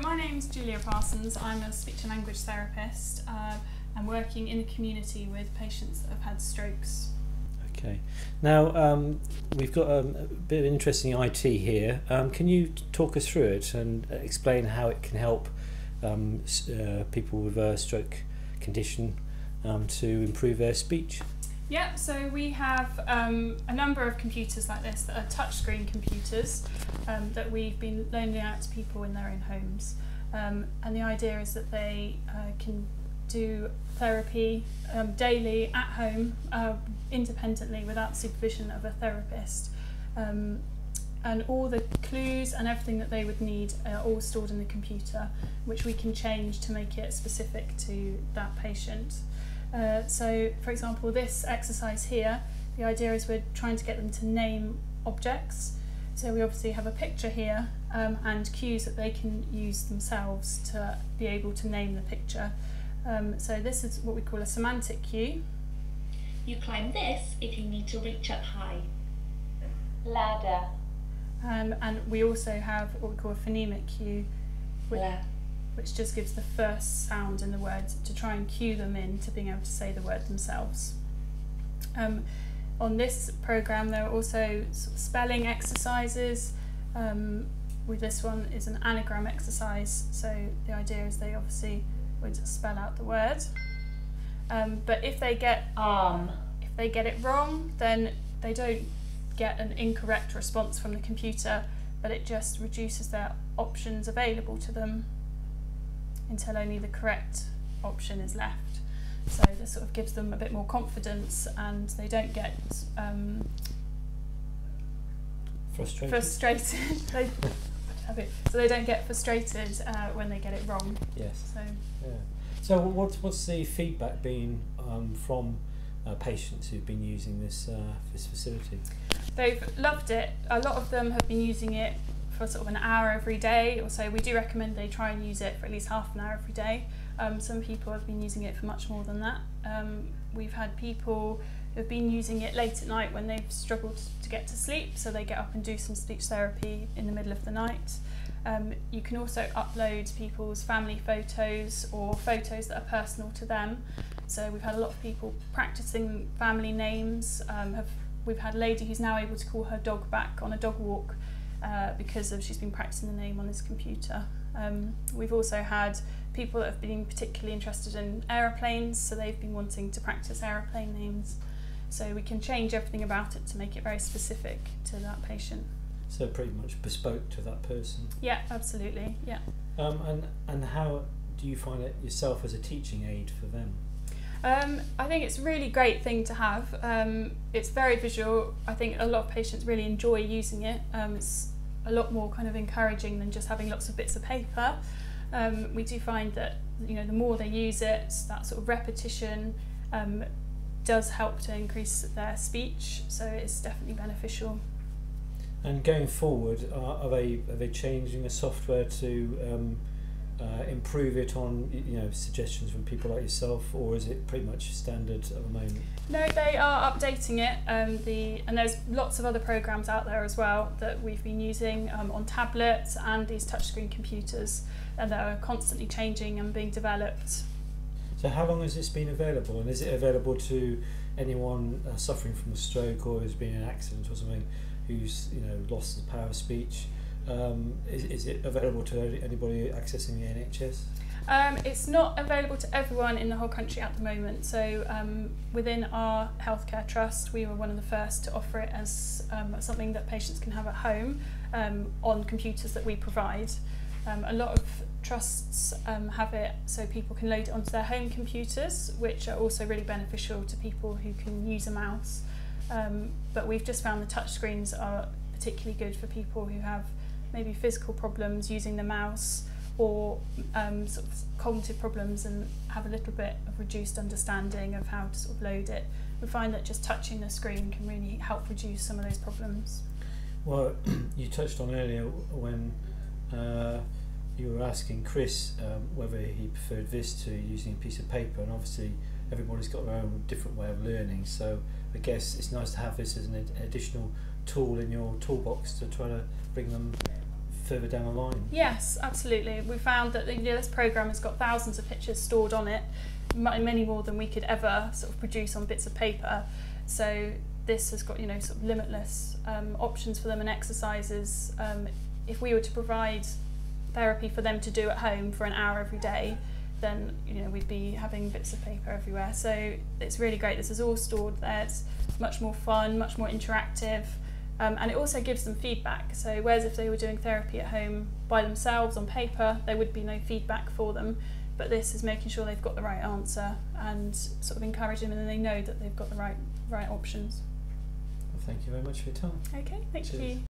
my name's Julia Parsons. I'm a speech and language therapist. I'm working in the community with patients that have had strokes. Okay. Now, we've got a bit of interesting IT here. Can you talk us through it and explain how it can help people with a stroke condition to improve their speech? Yeah, so we have a number of computers like this that are touchscreen computers that we've been loaning out to people in their own homes. And the idea is that they can do therapy daily at home, independently, without supervision of a therapist. And all the clues and everything that they would need are all stored in the computer, which we can change to make it specific to that patient. So, for example, this exercise here, the idea is we're trying to get them to name objects. So we obviously have a picture here and cues that they can use themselves to be able to name the picture. So this is what we call a semantic cue. You climb this if you need to reach up high. Ladder. And we also have what we call a phonemic cue, which just gives the first sound in the word to try and cue them in to being able to say the word themselves. On this programme there are also sort of spelling exercises. With this one is an anagram exercise, so the idea is they obviously would spell out the word. But if they get it wrong, then they don't get an incorrect response from the computer, but it just reduces their options available to them until only the correct option is left. So this sort of gives them a bit more confidence, and they don't get frustrated. So they don't get frustrated when they get it wrong. Yes. So, yeah. So what's the feedback been from patients who've been using this facility? They've loved it. A lot of them have been using it for sort of an hour every day or so. We do recommend they try and use it for at least half an hour every day. Some people have been using it for much more than that. We've had people who have been using it late at night when they've struggled to get to sleep, so they get up and do some speech therapy in the middle of the night. You can also upload people's family photos or photos that are personal to them. So we've had a lot of people practicing family names. We've had a lady who's now able to call her dog back on a dog walk because she's been practicing the name on this computer. We've also had people that have been particularly interested in aeroplanes, so they've been wanting to practice aeroplane names. So we can change everything about it to make it very specific to that patient. So pretty much bespoke to that person. Yeah, absolutely. Yeah. And how do you find it yourself as a teaching aid for them? I think it's a really great thing to have. It's very visual. I think a lot of patients really enjoy using it. It's a lot more kind of encouraging than just having lots of bits of paper. We do find that the more they use it, that sort of repetition does help to increase their speech. So it's definitely beneficial. And going forward, are they changing the software to improve it on suggestions from people like yourself, or is it pretty much standard at the moment? No, they are updating it. And there's lots of other programs out there as well that we've been using on tablets and these touchscreen computers, and that are constantly changing and being developed. So how long has this been available, and is it available to anyone suffering from a stroke or who's been in an accident or something, who's lost the power of speech? Is it available to anybody accessing the NHS? It's not available to everyone in the whole country at the moment. So within our healthcare trust, we were one of the first to offer it as something that patients can have at home on computers that we provide. A lot of trusts have it so people can load it onto their home computers, which are also really beneficial to people who can use a mouse. But we've just found the touchscreens are particularly good for people who have maybe physical problems using the mouse, or sort of cognitive problems and have a little bit of reduced understanding of how to sort of load it. We find that just touching the screen can really help reduce some of those problems. Well, you touched on earlier when you were asking Chris whether he preferred this to using a piece of paper, and obviously everybody's got their own different way of learning, so I guess it's nice to have this as an additional tool in your toolbox to try to bring them further down the line? Yes, absolutely. We found that this program has got thousands of pictures stored on it, many more than we could ever sort of produce on bits of paper. So this has got sort of limitless options for them and exercises. If we were to provide therapy for them to do at home for an hour every day, then we'd be having bits of paper everywhere. So it's really great. This is all stored there. It's much more fun, much more interactive, and it also gives them feedback. So whereas if they were doing therapy at home by themselves on paper, there would be no feedback for them. But this is making sure they've got the right answer and sort of encouraging them, and they know that they've got the right options. Well, thank you very much for your time. Okay, thank you.